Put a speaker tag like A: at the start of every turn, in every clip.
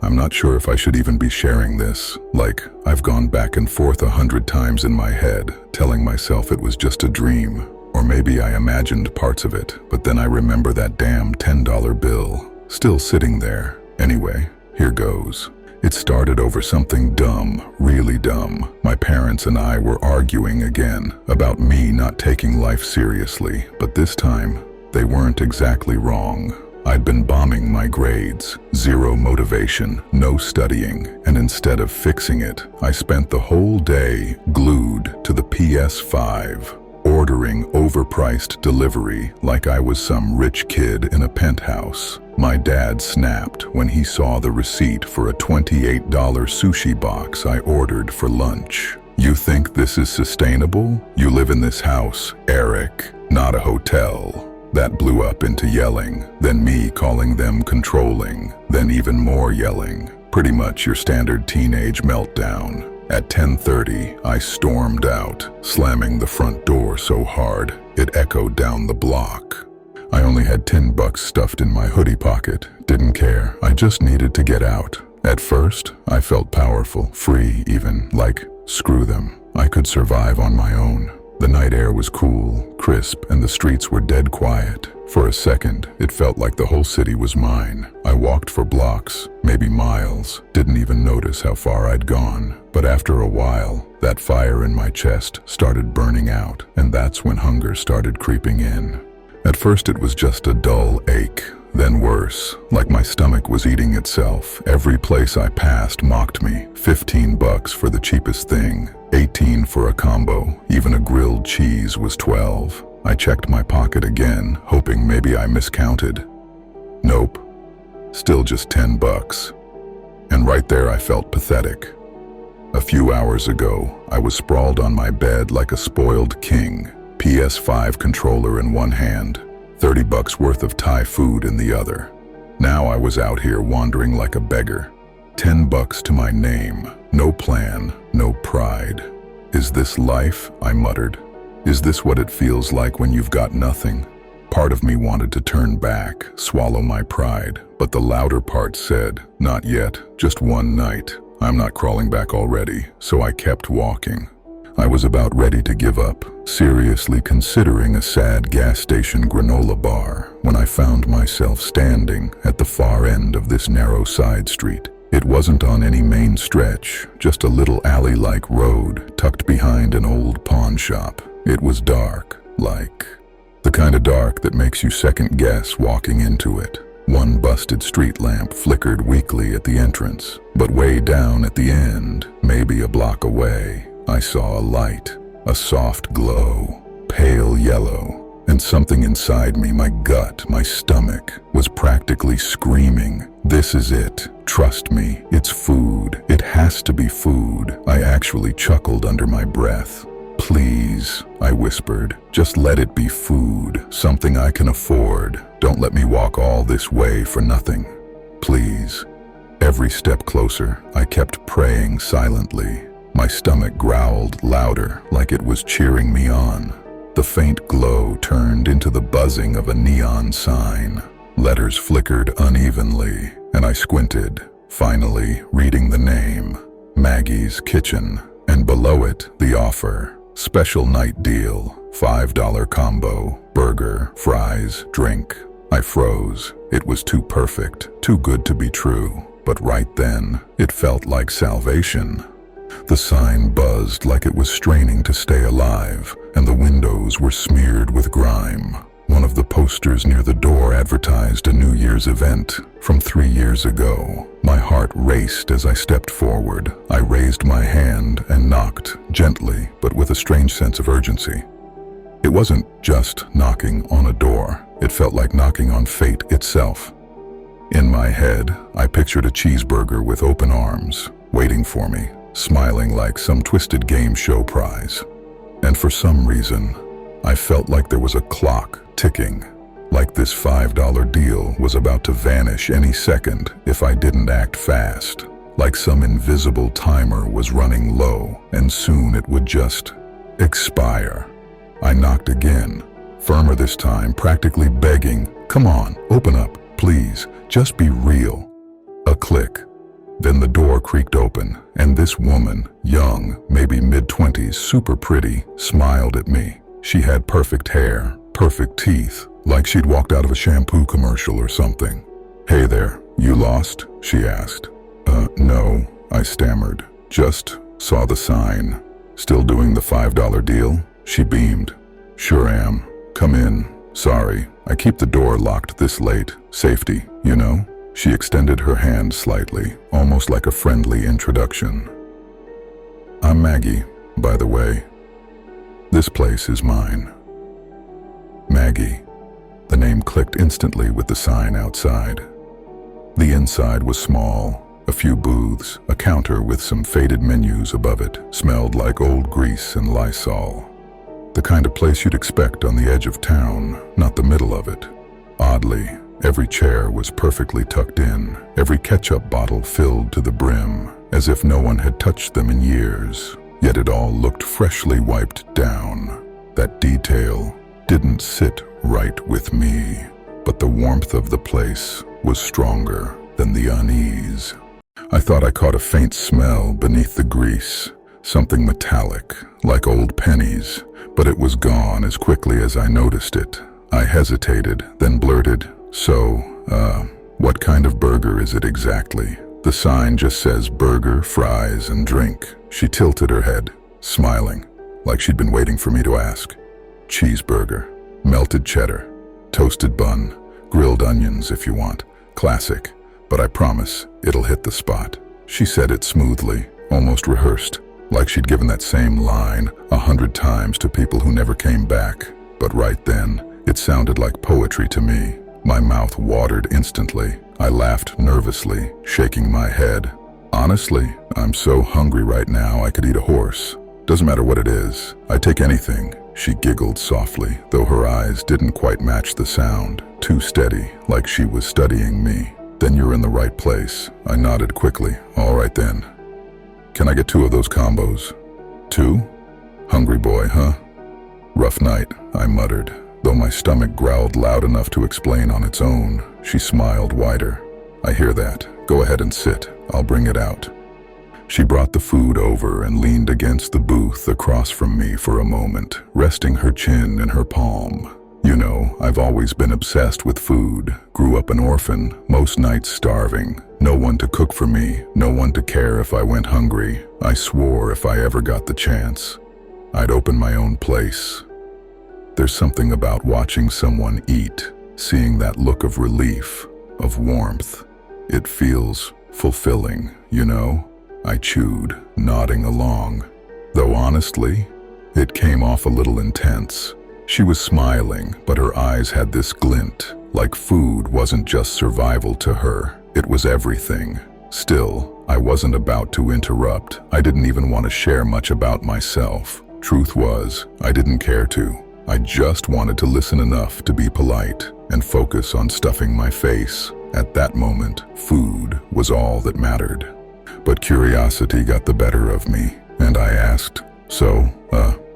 A: I'm not sure if I should even be sharing this. Like, I've gone back and forth 100 times in my head, telling myself it was just a dream. Or maybe I imagined parts of it, but then I remember that damn $10 bill, still sitting there. Anyway, here goes. It started over something dumb, really dumb. My parents and I were arguing again about me not taking life seriously, but this time, they weren't exactly wrong. I'd been bombing my grades, zero motivation, no studying, and instead of fixing it, I spent the whole day glued to the PS5, ordering overpriced delivery like I was some rich kid in a penthouse. My dad snapped when he saw the receipt for a $28 sushi box I ordered for lunch. You think this is sustainable? You live in this house, Eric, not a hotel. That blew up into yelling, then me calling them controlling, then even more yelling. Pretty much your standard teenage meltdown. At 10:30, I stormed out, slamming the front door so hard it echoed down the block. I only had $10 stuffed in my hoodie pocket. Didn't care, I just needed to get out. At first, I felt powerful, free even, like, screw them. I could survive on my own. The night air was cool, crisp, and the streets were dead quiet. For a second, it felt like the whole city was mine. I walked for blocks, maybe miles, didn't even notice how far I'd gone. But after a while, that fire in my chest started burning out, and that's when hunger started creeping in. At first it was just a dull ache, then worse, like my stomach was eating itself. Every place I passed mocked me. $15 for the cheapest thing, $18 for a combo, even a grilled cheese was $12. I checked my pocket again, hoping maybe I miscounted. Nope, still just $10. And right there I felt pathetic. A few hours ago, I was sprawled on my bed like a spoiled king, PS5 controller in one hand, $30 worth of Thai food in the other. Now I was out here wandering like a beggar. $10 to my name, no plan, no pride. Is this life? I muttered. Is this what it feels like when you've got nothing? Part of me wanted to turn back, swallow my pride, but the louder part said, not yet, just one night. I'm not crawling back already, so I kept walking. I was about ready to give up, seriously considering a sad gas station granola bar, when I found myself standing at the far end of this narrow side street. It wasn't on any main stretch, just a little alley-like road tucked behind an old pawn shop. It was dark, like the kind of dark that makes you second-guess walking into it. One busted street lamp flickered weakly at the entrance, but way down at the end, maybe a block away, I saw a light, a soft glow, pale yellow, and something inside me, my gut, my stomach, was practically screaming, this is it, trust me, it's food, it has to be food. I actually chuckled under my breath. Please, I whispered, just let it be food, something I can afford. Don't let me walk all this way for nothing. Please. Every step closer, I kept praying silently. My stomach growled louder, like it was cheering me on. The faint glow turned into the buzzing of a neon sign. Letters flickered unevenly, and I squinted, finally reading the name, Maggie's Kitchen, and below it, the offer. Special night deal, $5 combo, burger, fries, drink. I froze. It was too perfect, too good to be true. But right then, it felt like salvation. The sign buzzed like it was straining to stay alive, and the windows were smeared with grime. One of the posters near the door advertised a New Year's event from 3 years ago. My heart raced as I stepped forward. I raised my hand and knocked, gently, but with a strange sense of urgency. It wasn't just knocking on a door. It felt like knocking on fate itself. In my head, I pictured a cheeseburger with open arms, waiting for me, smiling like some twisted game show prize. And for some reason, I felt like there was a clock ticking, like this $5 deal was about to vanish any second if I didn't act fast, like some invisible timer was running low and soon it would just expire. I knocked again, firmer this time, practically begging, come on, open up, please, just be real. A click. Then the door creaked open, and this woman, young, maybe mid-20s, super pretty, smiled at me. She had perfect hair, perfect teeth, like she'd walked out of a shampoo commercial or something. "Hey there, you lost?" she asked. No," I stammered. "Just saw the sign." "Still doing the $5 deal?" She beamed. "Sure am. Come in. Sorry, I keep the door locked this late. Safety, you know?" She extended her hand slightly, almost like a friendly introduction. "I'm Maggie, by the way. This place is mine." Maggie. The name clicked instantly with the sign outside. The inside was small. A few booths, a counter with some faded menus above it, smelled like old grease and Lysol. The kind of place you'd expect on the edge of town, not the middle of it. Oddly, every chair was perfectly tucked in, every ketchup bottle filled to the brim, as if no one had touched them in years. Yet it all looked freshly wiped down. That detail didn't sit right with me, but the warmth of the place was stronger than the unease. I thought I caught a faint smell beneath the grease, something metallic, like old pennies, but it was gone as quickly as I noticed it. I hesitated, then blurted, "So, what kind of burger is it exactly?" "The sign just says burger, fries, and drink." She tilted her head, smiling, like she'd been waiting for me to ask. "Cheeseburger, melted cheddar, toasted bun, grilled onions if you want. Classic, but I promise it'll hit the spot." She said it smoothly, almost rehearsed, like she'd given that same line 100 times to people who never came back. But right then, it sounded like poetry to me. My mouth watered instantly. I laughed nervously, shaking my head. "Honestly, I'm so hungry right now I could eat a horse. Doesn't matter what it is. I take anything." She giggled softly, though her eyes didn't quite match the sound. Too steady, like she was studying me. "Then you're in the right place." I nodded quickly. "All right then. Can I get 2 of those combos?" "2? Hungry boy, huh?" "Rough night," I muttered, though my stomach growled loud enough to explain on its own. She smiled wider. "I hear that. Go ahead and sit. I'll bring it out." She brought the food over and leaned against the booth across from me for a moment, resting her chin in her palm. You know, I've always been obsessed with food. Grew up an orphan, most nights starving. No one to cook for me, no one to care if I went hungry. I swore if I ever got the chance, I'd open my own place. There's something about watching someone eat, seeing that look of relief, of warmth. It feels fulfilling, you know? I chewed, nodding along. Though honestly, it came off a little intense. She was smiling, but her eyes had this glint, like food wasn't just survival to her, it was everything. Still, I wasn't about to interrupt. I didn't even want to share much about myself. Truth was, I didn't care to. I just wanted to listen enough to be polite and focus on stuffing my face. At that moment, food was all that mattered. But curiosity got the better of me, and I asked, "So,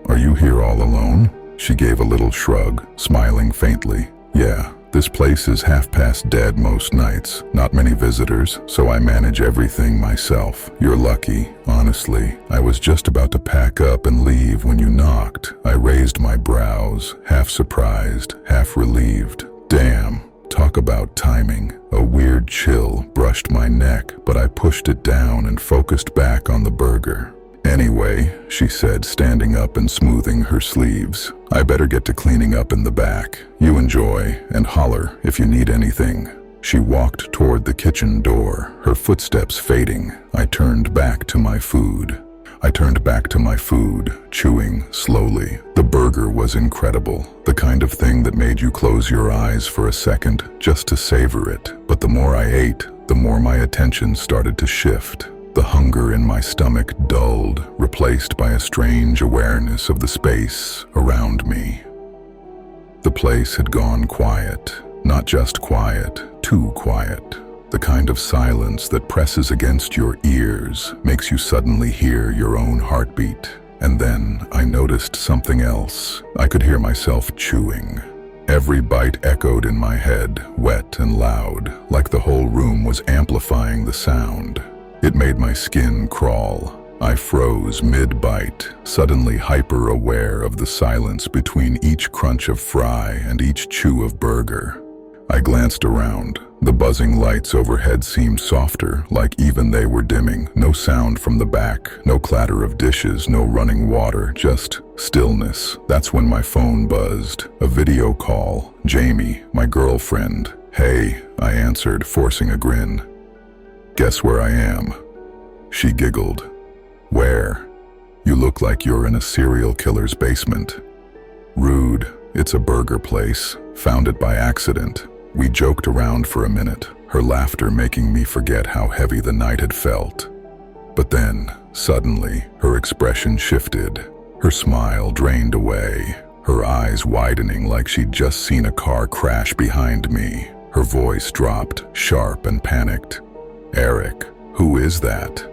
A: are you here all alone?" She gave a little shrug, smiling faintly. "Yeah, this place is half past dead most nights. Not many visitors, so I manage everything myself. You're lucky, honestly. I was just about to pack up and leave when you knocked." I raised my brows, half surprised, half relieved. Damn, talk about timing. A weird chill brushed my neck, but I pushed it down and focused back on the burger. "Anyway," she said, standing up and smoothing her sleeves, "I better get to cleaning up in the back. You enjoy, and holler if you need anything." She walked toward the kitchen door, her footsteps fading. I turned back to my food, chewing slowly. The burger was incredible, the kind of thing that made you close your eyes for a second just to savor it. But the more I ate, the more my attention started to shift. The hunger in my stomach dulled, replaced by a strange awareness of the space around me. The place had gone quiet, not just quiet, too quiet. The kind of silence that presses against your ears, makes you suddenly hear your own heartbeat. And then I noticed something else. I could hear myself chewing. Every bite echoed in my head, wet and loud, like the whole room was amplifying the sound. It made my skin crawl. I froze mid-bite, suddenly hyper-aware of the silence between each crunch of fry and each chew of burger. I glanced around. The buzzing lights overhead seemed softer, like even they were dimming. No sound from the back, no clatter of dishes, no running water, just stillness. That's when my phone buzzed. A video call. Jamie, my girlfriend. "Hey," I answered, forcing a grin. "Guess where I am?" She giggled. "Where? You look like you're in a serial killer's basement." "Rude. It's a burger place. Found it by accident." We joked around for a minute, her laughter making me forget how heavy the night had felt. But then, suddenly, her expression shifted. Her smile drained away, her eyes widening like she'd just seen a car crash behind me. Her voice dropped, sharp and panicked. "Eric, who is that?"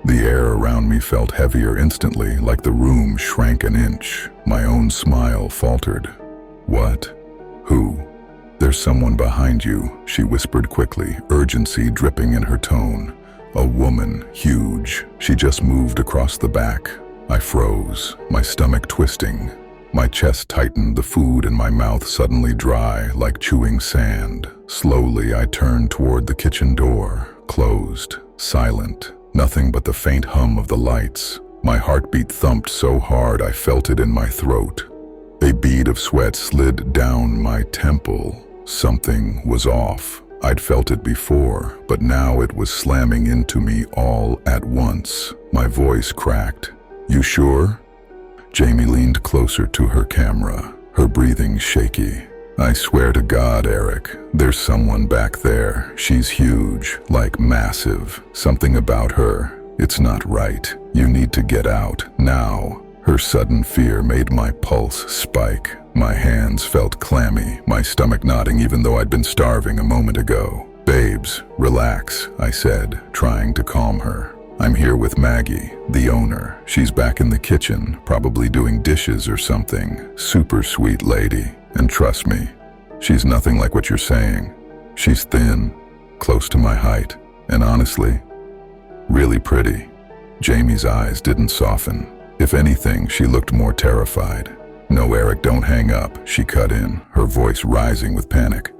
A: The air around me felt heavier instantly, like the room shrank an inch. My own smile faltered. "What? Who?" "There's someone behind you," she whispered quickly, urgency dripping in her tone. "A woman, huge. She just moved across the back." I froze, my stomach twisting. My chest tightened, the food in my mouth suddenly dry, like chewing sand. Slowly, I turned toward the kitchen door, closed, silent, nothing but the faint hum of the lights. My heartbeat thumped so hard I felt it in my throat. A bead of sweat slid down my temple. Something was off. I'd felt it before, but now it was slamming into me all at once. My voice cracked. "You sure?" Jamie leaned closer to her camera, her breathing shaky. "I swear to God, Eric, there's someone back there. She's huge, like massive. Something about her. It's not right. You need to get out, now." Her sudden fear made my pulse spike. My hands felt clammy, my stomach knotting even though I'd been starving a moment ago. "Babes, relax," I said, trying to calm her. "I'm here with Maggie, the owner. She's back in the kitchen, probably doing dishes or something. Super sweet lady. And trust me, she's nothing like what you're saying. She's thin, close to my height, and honestly, really pretty." Jamie's eyes didn't soften. If anything, she looked more terrified. "No, Eric, don't hang up," she cut in, her voice rising with panic.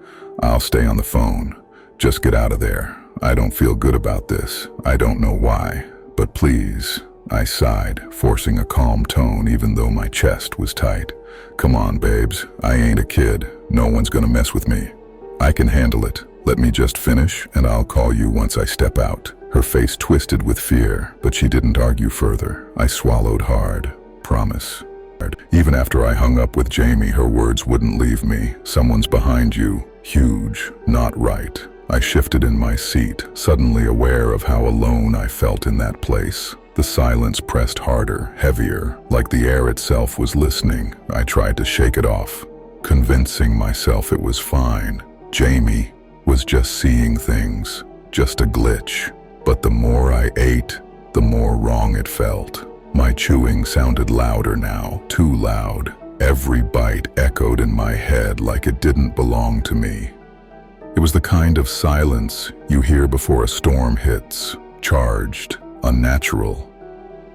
A: "I'll stay on the phone. Just get out of there. I don't feel good about this. I don't know why. But please," I sighed, forcing a calm tone even though my chest was tight. "Come on, babes. I ain't a kid. No one's gonna mess with me. I can handle it. Let me just finish, and I'll call you once I step out." Her face twisted with fear, but she didn't argue further. I swallowed hard. "Promise." Even after I hung up with Jamie, her words wouldn't leave me. "Someone's behind you. Huge. Not right." I shifted in my seat, suddenly aware of how alone I felt in that place. The silence pressed harder, heavier, like the air itself was listening. I tried to shake it off, convincing myself it was fine. Jamie was just seeing things, just a glitch. But the more I ate, the more wrong it felt. My chewing sounded louder now, too loud. Every bite echoed in my head like it didn't belong to me. It was the kind of silence you hear before a storm hits, charged, unnatural.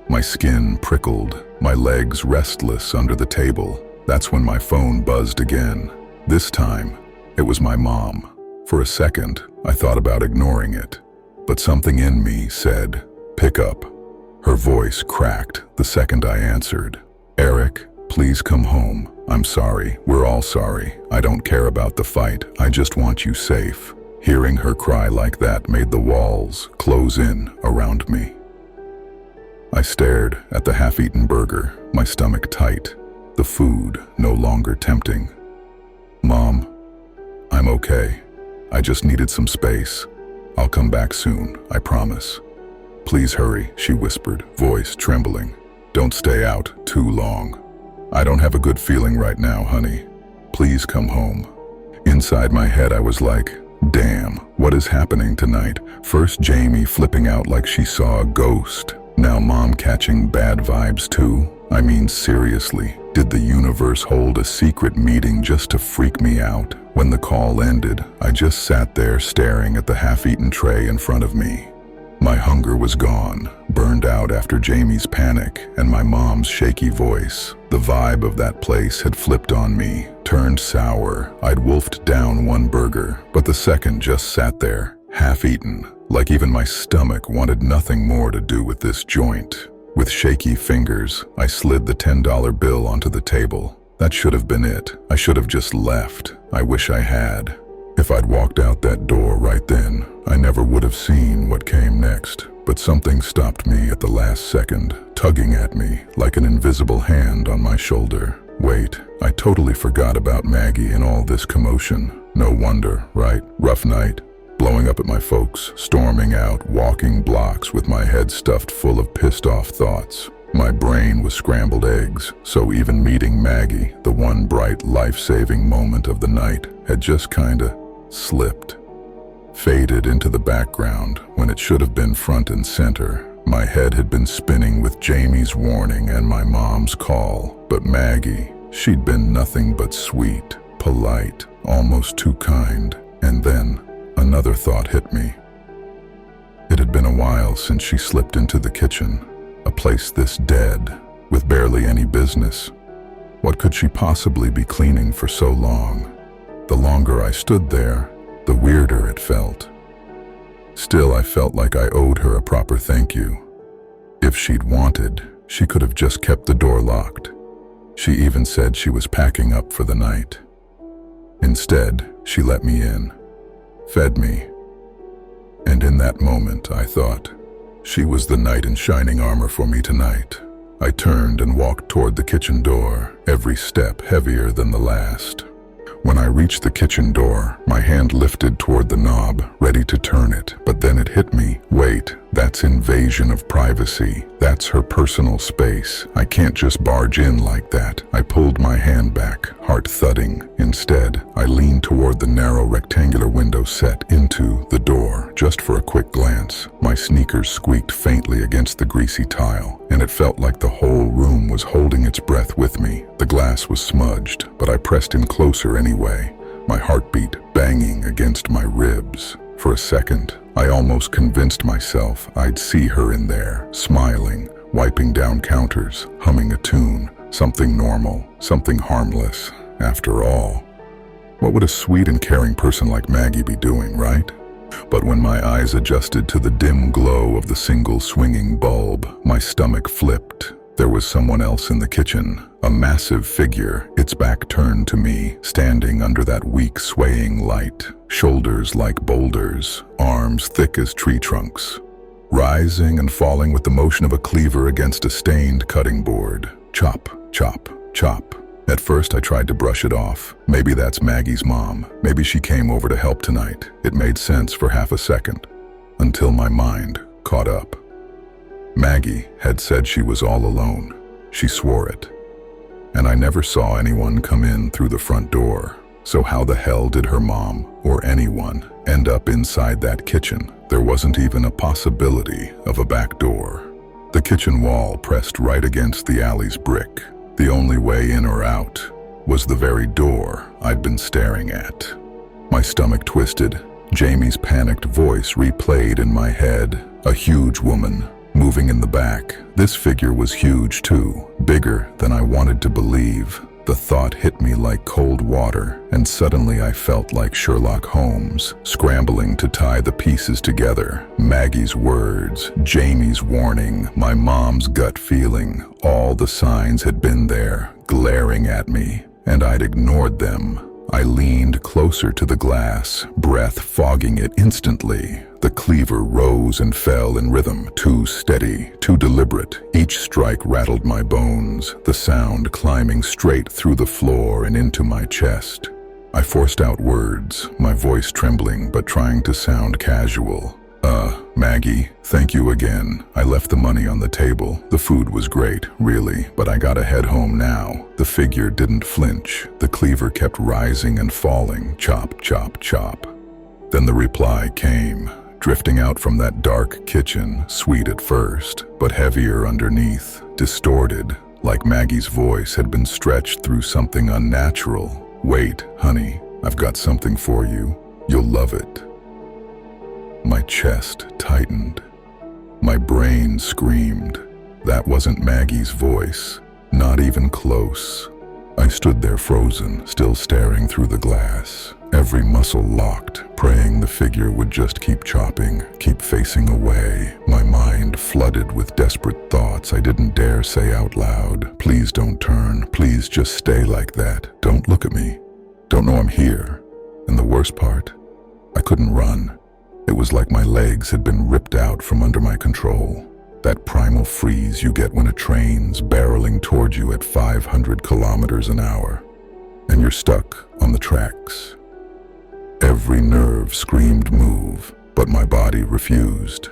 A: My skin prickled, my legs restless under the table. That's when my phone buzzed again. This time, it was my mom. For a second, I thought about ignoring it. But something in me said, "Pick up." Her voice cracked the second I answered. "Eric, please come home. I'm sorry. We're all sorry. I don't care about the fight. I just want you safe." Hearing her cry like that made the walls close in around me. I stared at the half-eaten burger, my stomach tight, the food no longer tempting. "Mom, I'm okay. I just needed some space. I'll come back soon, I promise." "Please hurry," she whispered, voice trembling. "Don't stay out too long. I don't have a good feeling right now, honey. Please come home." Inside my head I was like, damn, what is happening tonight? First Jamie flipping out like she saw a ghost. Now Mom catching bad vibes too. I mean, seriously, did the universe hold a secret meeting just to freak me out? When the call ended, I just sat there staring at the half-eaten tray in front of me. My hunger was gone, burned out after Jamie's panic and my mom's shaky voice. The vibe of that place had flipped on me, turned sour. I'd wolfed down one burger, but the second just sat there, half-eaten, like even my stomach wanted nothing more to do with this joint. With shaky fingers, I slid the $10 bill onto the table. That should have been it. I should have just left. I wish I had. If I'd walked out that door right then, I never would have seen what came next. But something stopped me at the last second, tugging at me like an invisible hand on my shoulder. Wait, I totally forgot about Maggie in all this commotion. No wonder, right? Rough night. Blowing up at my folks, storming out, walking blocks with my head stuffed full of pissed off thoughts. My brain was scrambled eggs, so even meeting Maggie, the one bright life-saving moment of the night, had just kinda slipped. Faded into the background when it should have been front and center. My head had been spinning with Jamie's warning and my mom's call, but Maggie, she'd been nothing but sweet, polite, almost too kind. And then another thought hit me. It had been a while since she slipped into the kitchen, a place this dead, with barely any business. What could she possibly be cleaning for so long? The longer I stood there, the weirder it felt. Still, I felt like I owed her a proper thank you. If she'd wanted, she could have just kept the door locked. She even said she was packing up for the night. Instead, she let me in, fed me, and in that moment I thought, she was the knight in shining armor for me tonight. I turned and walked toward the kitchen door, every step heavier than the last. When I reached the kitchen door, my hand lifted toward the knob, ready to turn it, but then it hit me. Wait, that's invasion of privacy. That's her personal space. I can't just barge in like that. I pulled my hand back, heart thudding. Instead, I leaned toward the narrow rectangular window set into the door, just for a quick glance. My sneakers squeaked faintly against the greasy tile, and it felt like the whole room was holding its breath with me. The glass was smudged, but I pressed in closer anyway, my heartbeat banging against my ribs. For a second, I almost convinced myself I'd see her in there, smiling, wiping down counters, humming a tune, something normal, something harmless. After all, what would a sweet and caring person like Maggie be doing, right? But when my eyes adjusted to the dim glow of the single swinging bulb, my stomach flipped. There was someone else in the kitchen, a massive figure, its back turned to me, standing under that weak swaying light, shoulders like boulders, arms thick as tree trunks, rising and falling with the motion of a cleaver against a stained cutting board. Chop, chop, chop. At first I tried to brush it off. Maybe that's Maggie's mom. Maybe she came over to help tonight. It made sense for half a second, until my mind caught up. Maggie had said she was all alone. She swore it. And I never saw anyone come in through the front door. So how the hell did her mom, or anyone, end up inside that kitchen? There wasn't even a possibility of a back door. The kitchen wall pressed right against the alley's brick. The only way in or out was the very door I'd been staring at. My stomach twisted. Jamie's panicked voice replayed in my head. A huge woman, moving in the back. This figure was huge too, bigger than I wanted to believe. The thought hit me like cold water, and suddenly I felt like Sherlock Holmes, scrambling to tie the pieces together. Maggie's words, Jamie's warning, my mom's gut feeling, all the signs had been there, glaring at me, and I'd ignored them. I leaned closer to the glass, breath fogging it instantly. The cleaver rose and fell in rhythm, too steady, too deliberate. Each strike rattled my bones, the sound climbing straight through the floor and into my chest. I forced out words, my voice trembling but trying to sound casual. Maggie, thank you again. I left the money on the table. The food was great, really, but I gotta head home now. The figure didn't flinch. The cleaver kept rising and falling, chop, chop, chop. Then the reply came, drifting out from that dark kitchen, sweet at first, but heavier underneath, distorted, like Maggie's voice had been stretched through something unnatural. Wait, honey, I've got something for you. You'll love it. My chest tightened. My brain screamed. That wasn't Maggie's voice, not even close. I stood there frozen, still staring through the glass, every muscle locked, praying the figure would just keep chopping, keep facing away. My mind flooded with desperate thoughts I didn't dare say out loud. Please don't turn, please just stay like that. Don't look at me. Don't know I'm here. And the worst part, I couldn't run. It was like my legs had been ripped out from under my control. That primal freeze you get when a train's barreling toward you at 500 kilometers an hour, and you're stuck on the tracks. Every nerve screamed move, but my body refused.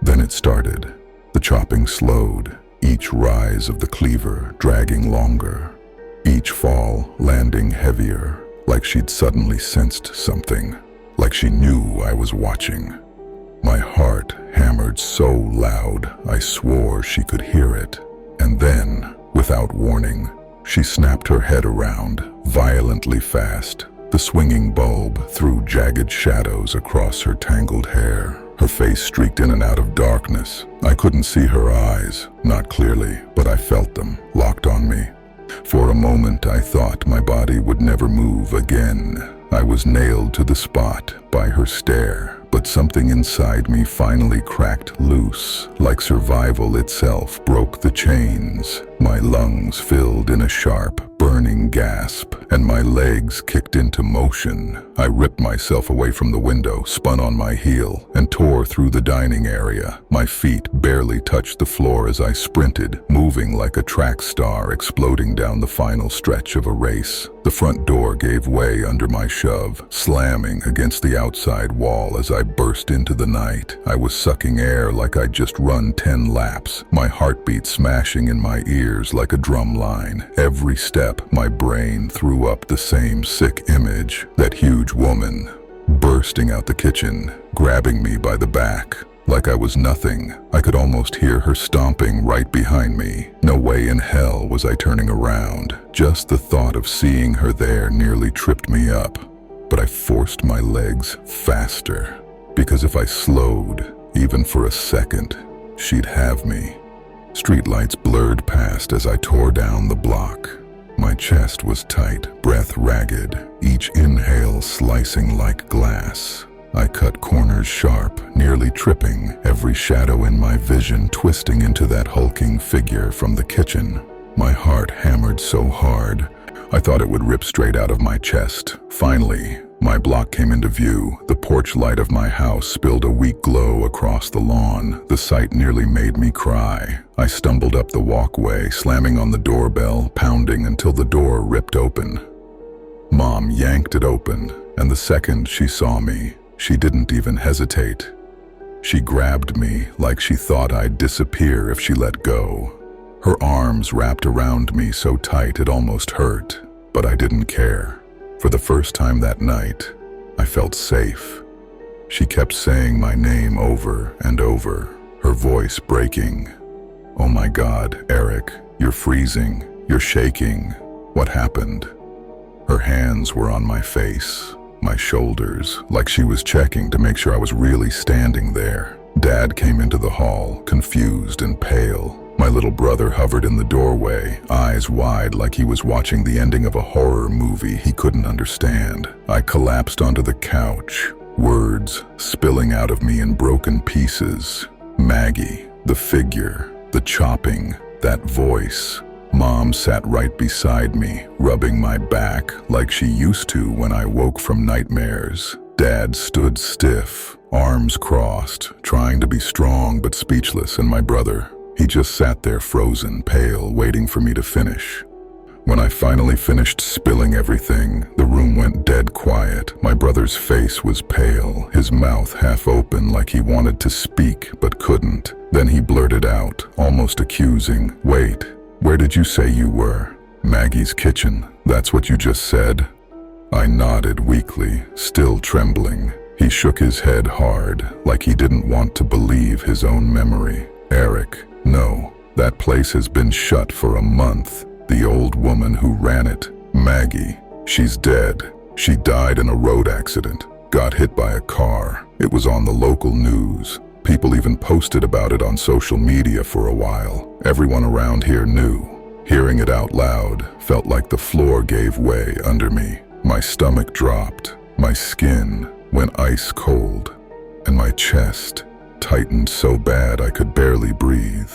A: Then it started. The chopping slowed, each rise of the cleaver dragging longer, each fall landing heavier, like she'd suddenly sensed something, like she knew I was watching. My heart hammered so loud I swore she could hear it. And then, without warning, she snapped her head around, violently fast. The swinging bulb threw jagged shadows across her tangled hair. Her face streaked in and out of darkness. I couldn't see her eyes, not clearly, but I felt them, locked on me. For a moment I thought my body would never move again. I was nailed to the spot by her stare, but something inside me finally cracked loose, like survival itself broke the chains. My lungs filled in a sharp, burning gasp, and my legs kicked into motion. I ripped myself away from the window, spun on my heel, and tore through the dining area. My feet barely touched the floor as I sprinted, moving like a track star exploding down the final stretch of a race. The front door gave way under my shove, slamming against the outside wall as I burst into the night. I was sucking air like I'd just run 10 laps, my heartbeat smashing in my ears like a drum line. Every step, my brain threw up the same sick image, that huge woman, bursting out the kitchen, grabbing me by the back. Like I was nothing. I could almost hear her stomping right behind me. No way in hell was I turning around. Just the thought of seeing her there nearly tripped me up. But I forced my legs faster, because if I slowed, even for a second, she'd have me. Streetlights blurred past as I tore down the block. My chest was tight, breath ragged, each inhale slicing like glass. I cut corners sharp, nearly tripping, every shadow in my vision twisting into that hulking figure from the kitchen. My heart hammered so hard, I thought it would rip straight out of my chest. Finally, my block came into view. The porch light of my house spilled a weak glow across the lawn. The sight nearly made me cry. I stumbled up the walkway, slamming on the doorbell, pounding until the door ripped open. Mom yanked it open, and the second she saw me, she didn't even hesitate. She grabbed me like she thought I'd disappear if she let go. Her arms wrapped around me so tight it almost hurt, but I didn't care. For the first time that night, I felt safe. She kept saying my name over and over, her voice breaking. "Oh my God, Eric, you're freezing, you're shaking. What happened?" Her hands were on my face, my shoulders, like she was checking to make sure I was really standing there. Dad came into the hall, confused and pale. My little brother hovered in the doorway, eyes wide like he was watching the ending of a horror movie he couldn't understand. I collapsed onto the couch, words spilling out of me in broken pieces. Maggie, the figure, the chopping, that voice. Mom sat right beside me, rubbing my back like she used to when I woke from nightmares. Dad stood stiff, arms crossed, trying to be strong but speechless, and my brother, he just sat there frozen, pale, waiting for me to finish. When I finally finished spilling everything, the room went dead quiet. My brother's face was pale, his mouth half open like he wanted to speak but couldn't. Then he blurted out, almost accusing, "Wait, where did you say you were?" "Maggie's kitchen. That's what you just said?" I nodded weakly, still trembling. He shook his head hard, like he didn't want to believe his own memory. "Eric, no, that place has been shut for a month. The old woman who ran it, Maggie, she's dead. She died in a road accident, got hit by a car. It was on the local news. People even posted about it on social media for a while. Everyone around here knew. Hearing it out loud felt like the floor gave way under me. My stomach dropped, my skin went ice cold, and my chest tightened so bad I could barely breathe.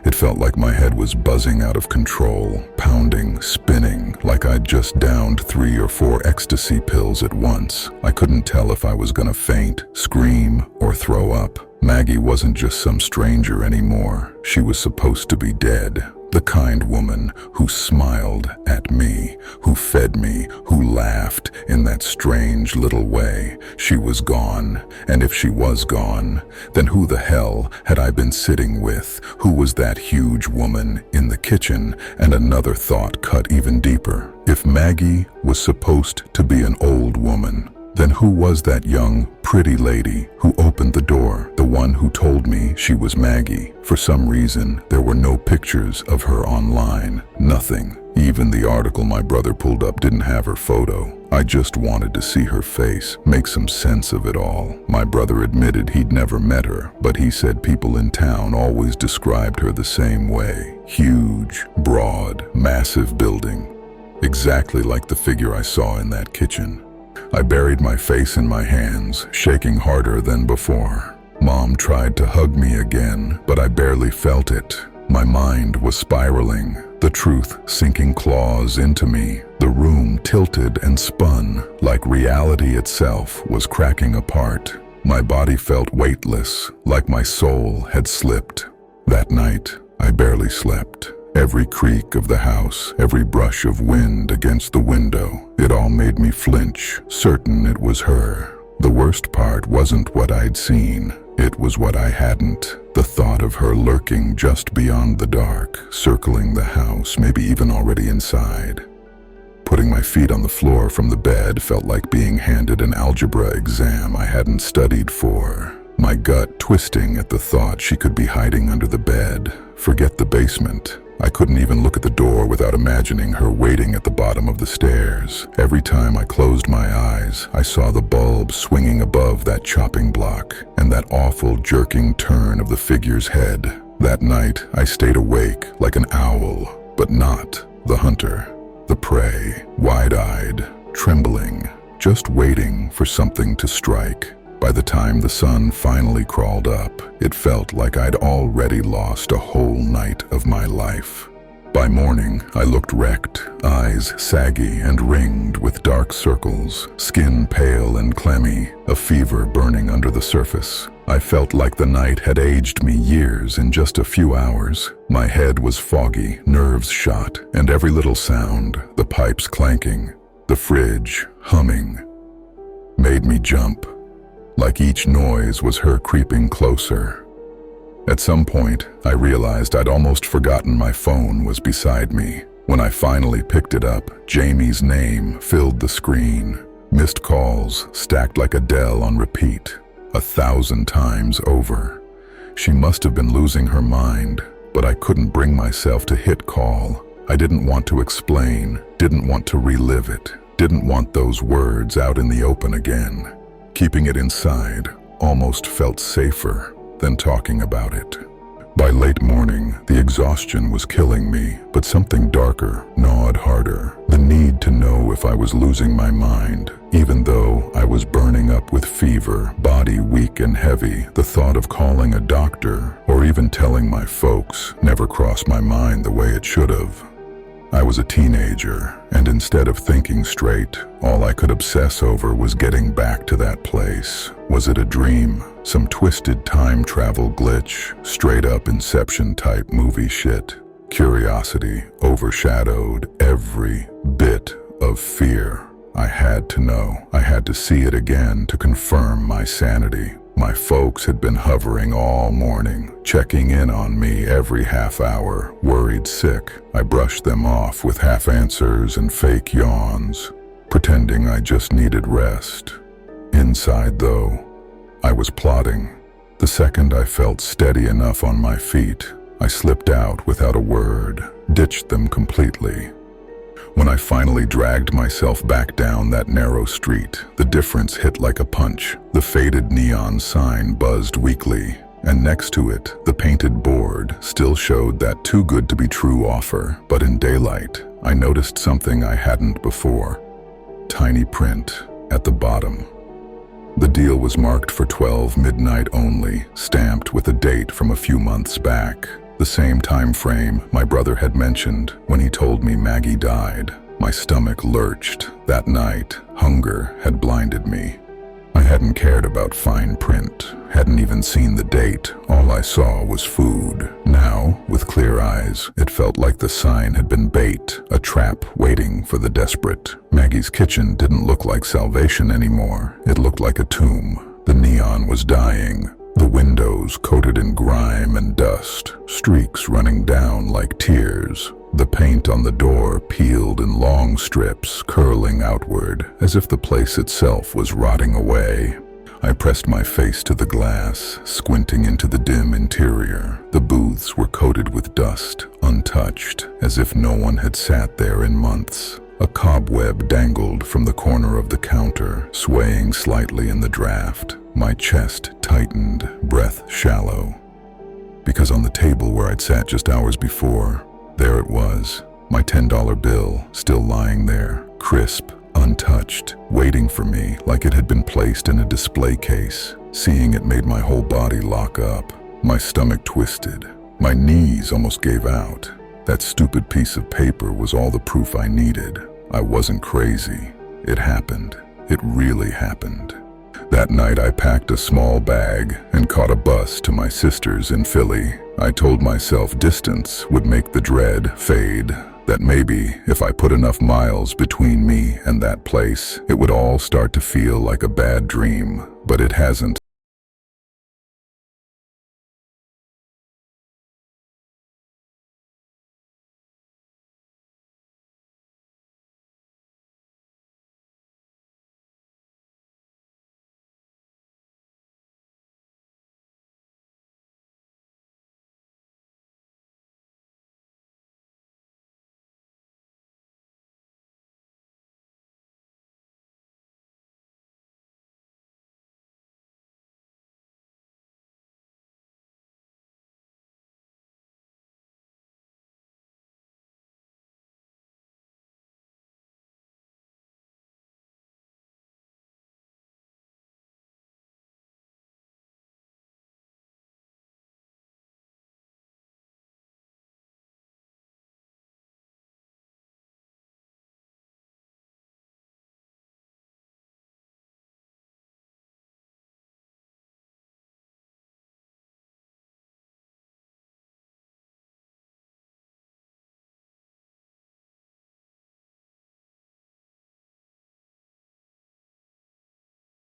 A: It felt like my head was buzzing out of control, pounding, spinning, like I'd just downed 3 or 4 ecstasy pills at once. I couldn't tell if I was gonna faint, scream, or throw up. Maggie wasn't just some stranger anymore. She was supposed to be dead. The kind woman who smiled at me, who fed me, who laughed in that strange little way. She was gone, and if she was gone, then who the hell had I been sitting with? Who was that huge woman in the kitchen? And another thought cut even deeper. If Maggie was supposed to be an old woman, then who was that young, pretty lady who opened the door, the one who told me she was Maggie? For some reason, there were no pictures of her online. Nothing. Even the article my brother pulled up didn't have her photo. I just wanted to see her face, make some sense of it all. My brother admitted he'd never met her, but he said people in town always described her the same way. Huge, broad, massive building. Exactly like the figure I saw in that kitchen. I buried my face in my hands, shaking harder than before. Mom tried to hug me again, but I barely felt it. My mind was spiraling, the truth sinking claws into me. The room tilted and spun, like reality itself was cracking apart. My body felt weightless, like my soul had slipped. That night, I barely slept. Every creak of the house, every brush of wind against the window, it all made me flinch, certain it was her. The worst part wasn't what I'd seen, it was what I hadn't. The thought of her lurking just beyond the dark, circling the house, maybe even already inside. Putting my feet on the floor from the bed felt like being handed an algebra exam I hadn't studied for. My gut twisting at the thought she could be hiding under the bed. Forget the basement. I couldn't even look at the door without imagining her waiting at the bottom of the stairs. Every time I closed my eyes, I saw the bulb swinging above that chopping block and that awful jerking turn of the figure's head. That night, I stayed awake like an owl, but not the hunter. The prey, wide-eyed, trembling, just waiting for something to strike. By the time the sun finally crawled up, it felt like I'd already lost a whole night of my life. By morning, I looked wrecked, eyes saggy and ringed with dark circles, skin pale and clammy, a fever burning under the surface. I felt like the night had aged me years in just a few hours. My head was foggy, nerves shot, and every little sound, the pipes clanking, the fridge humming, made me jump. Like each noise was her creeping closer. At some point, I realized I'd almost forgotten my phone was beside me. When I finally picked it up, Jamie's name filled the screen. Missed calls stacked like a Dell on repeat, 1,000 times over. She must have been losing her mind, but I couldn't bring myself to hit call. I didn't want to explain, didn't want to relive it, didn't want those words out in the open again. Keeping it inside almost felt safer than talking about it. By late morning, the exhaustion was killing me, but something darker gnawed harder. The need to know if I was losing my mind. Even though I was burning up with fever, body weak and heavy, the thought of calling a doctor or even telling my folks never crossed my mind the way it should have. I was a teenager, and instead of thinking straight, all I could obsess over was getting back to that place. Was it a dream? Some twisted time travel glitch? Straight up Inception-type movie shit? Curiosity overshadowed every bit of fear. I had to know. I had to see it again to confirm my sanity. My folks had been hovering all morning, checking in on me every half hour, worried sick. I brushed them off with half answers and fake yawns, pretending I just needed rest. Inside, though, I was plotting. The second I felt steady enough on my feet, I slipped out without a word, ditched them completely. When I finally dragged myself back down that narrow street, the difference hit like a punch. The faded neon sign buzzed weakly. and next to it, the painted board still showed that too good to be true offer. But in daylight, I noticed something I hadn't before. Tiny print at the bottom. The deal was marked for 12 midnight only, stamped with a date from a few months back. The same time frame my brother had mentioned when he told me Maggie died. My stomach lurched. That night, hunger had blinded me. I hadn't cared about fine print, hadn't even seen the date. All I saw was food. Now, with clear eyes, it felt like the sign had been bait, a trap waiting for the desperate. Maggie's kitchen didn't look like salvation anymore. It looked like a tomb. The neon was dying. The windows coated in grime and dust, streaks running down like tears. The paint on the door peeled in long strips, curling outward, as if the place itself was rotting away. I pressed my face to the glass, squinting into the dim interior. The booths were coated with dust, untouched, as if no one had sat there in months. A cobweb dangled from the corner of the counter, swaying slightly in the draft. My chest tightened, breath shallow. Because on the table where I'd sat just hours before, there it was, my $10 bill, still lying there, crisp, untouched, waiting for me like it had been placed in a display case. Seeing it made my whole body lock up. My stomach twisted. My knees almost gave out. That stupid piece of paper was all the proof I needed. I wasn't crazy. It happened. It really happened. That night I packed a small bag and caught a bus to my sister's in Philly. I told myself distance would make the dread fade, that maybe if I put enough miles between me and that place, it would all start to feel like a bad dream. But it hasn't.